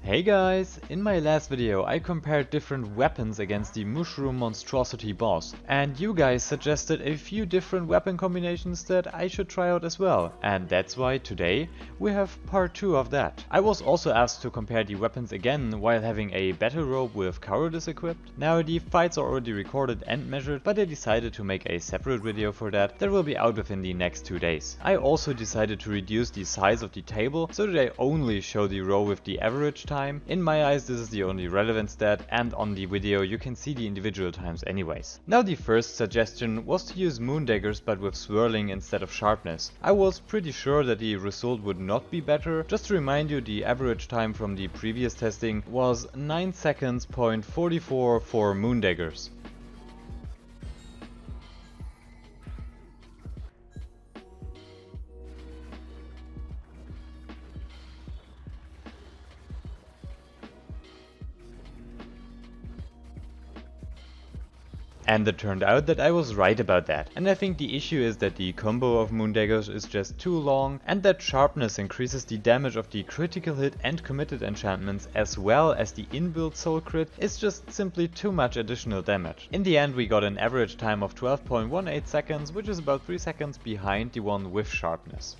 Hey guys! In my last video I compared different weapons against the mooshroom monstrosity boss, and you guys suggested a few different weapon combinations that I should try out as well, and that's why today we have part 2 of that. I was also asked to compare the weapons again while having a battle robe with cowardice equipped. Now the fights are already recorded and measured, but I decided to make a separate video for that will be out within the next 2 days. I also decided to reduce the size of the table so that I only show the row with the average time. In my eyes this is the only relevant stat, and on the video you can see the individual times anyways. Now the first suggestion was to use moon daggers but with swirling instead of sharpness. I was pretty sure that the result would not be better. Just to remind you, the average time from the previous testing was 9 seconds point 44 for moon daggers. And it turned out that I was right about that. And I think the issue is that the combo of moon daggers is just too long, and that sharpness increases the damage of the critical hit and committed enchantments, as well as the inbuilt soul crit is just simply too much additional damage. In the end we got an average time of 12.18 seconds, which is about 3 seconds behind the one with sharpness.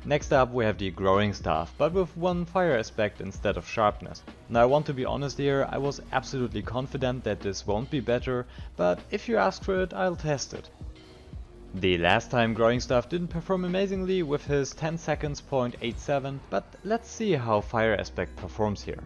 Next up we have the growing staff, but with one fire aspect instead of sharpness. Now I want to be honest here, I was absolutely confident that this won't be better, but if you ask for it, I'll test it. The last time growing staff didn't perform amazingly with his 10 seconds .87, but let's see how fire aspect performs here.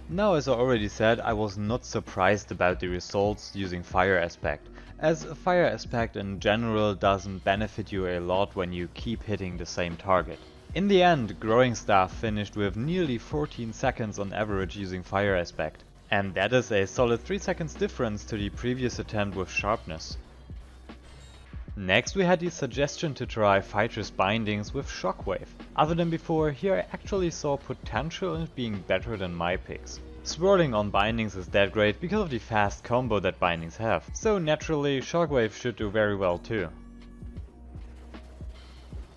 Now, as I already said, I was not surprised about the results using fire aspect, as fire aspect in general doesn't benefit you a lot when you keep hitting the same target. In the end, growing staff finished with nearly 14 seconds on average using fire aspect, and that is a solid 3 seconds difference to the previous attempt with sharpness. Next we had the suggestion to try Fighter's bindings with shockwave. Other than before, here I actually saw potential in it being better than my picks. Swirling on bindings is that great because of the fast combo that bindings have, so naturally shockwave should do very well too.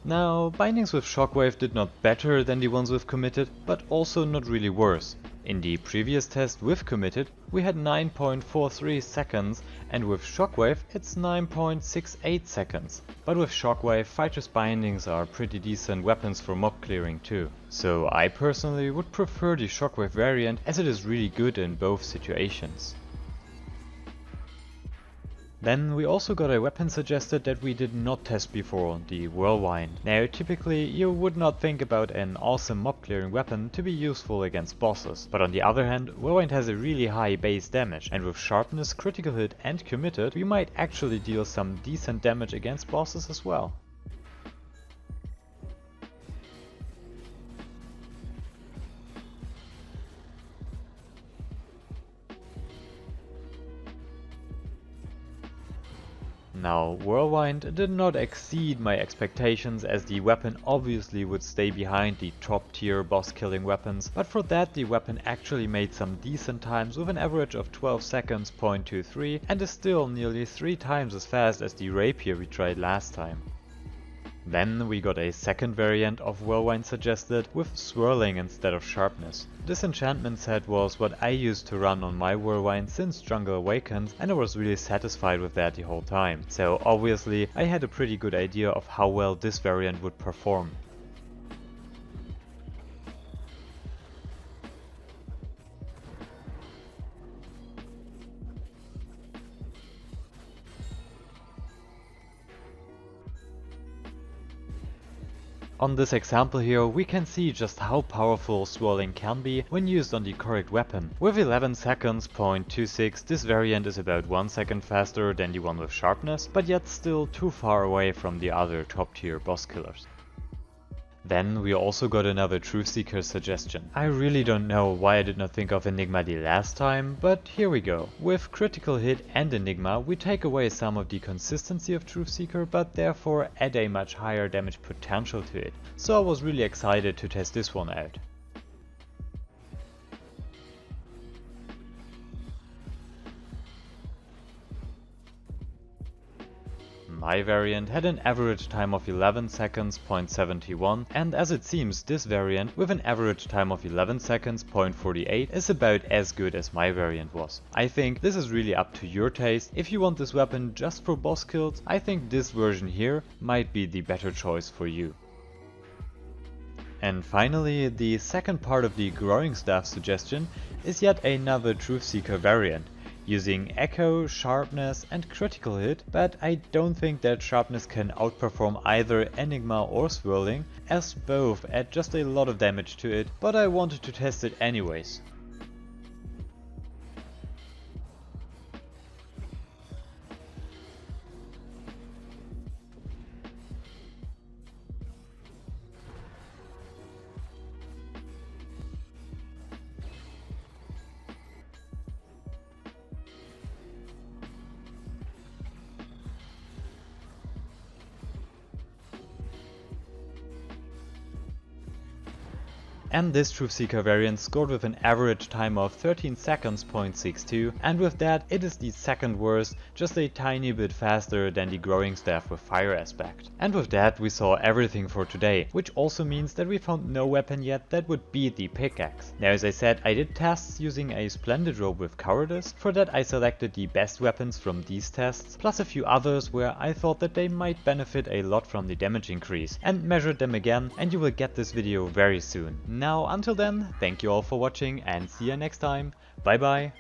Now, bindings with shockwave did not better than the ones with committed, but also not really worse. In the previous test with committed, we had 9.43 seconds, and with shockwave it's 9.68 seconds. But with shockwave, Fighter's bindings are pretty decent weapons for mob clearing too. So I personally would prefer the shockwave variant, as it is really good in both situations. Then we also got a weapon suggested that we did not test before, the whirlwind. Now typically you would not think about an awesome mob clearing weapon to be useful against bosses, but on the other hand, whirlwind has a really high base damage, and with sharpness, critical hit and committed we might actually deal some decent damage against bosses as well. Now, whirlwind did not exceed my expectations, as the weapon obviously would stay behind the top tier boss killing weapons, but for that the weapon actually made some decent times with an average of 12 seconds .23 and is still nearly 3 times as fast as the rapier we tried last time. Then we got a second variant of whirlwind suggested with swirling instead of sharpness. This enchantment set was what I used to run on my whirlwind since Jungle Awakens, and I was really satisfied with that the whole time. So obviously I had a pretty good idea of how well this variant would perform. On this example here we can see just how powerful swirling can be when used on the correct weapon. With 11 seconds .26, this variant is about 1 second faster than the one with sharpness, but yet still too far away from the other top tier boss killers. Then we also got another Truth Seeker suggestion. I really don't know why I did not think of Enigma the last time, but here we go. With critical hit and Enigma we take away some of the consistency of Truth Seeker, but therefore add a much higher damage potential to it. So I was really excited to test this one out. my variant had an average time of 11 seconds, 0.71, and as it seems this variant with an average time of 11 seconds, 0.48 is about as good as my variant was. I think this is really up to your taste. If you want this weapon just for boss kills, I think this version here might be the better choice for you. And finally, the second part of the growing staff suggestion is yet another Truth Seeker variant, using Echo, Sharpness and Critical Hit, but I don't think that Sharpness can outperform either Enigma or Swirling, as both add just a lot of damage to it, but I wanted to test it anyways. And this Truth Seeker variant scored with an average time of 13 seconds, 0.62, and with that it is the second worst, just a tiny bit faster than the growing staff with fire aspect. And with that we saw everything for today, which also means that we found no weapon yet that would beat the pickaxe. Now as I said, I did tests using a Splendid Robe with Cowardice. For that I selected the best weapons from these tests, plus a few others where I thought that they might benefit a lot from the damage increase, and measured them again, and you will get this video very soon. Now until then, thank you all for watching and see you next time. Bye bye.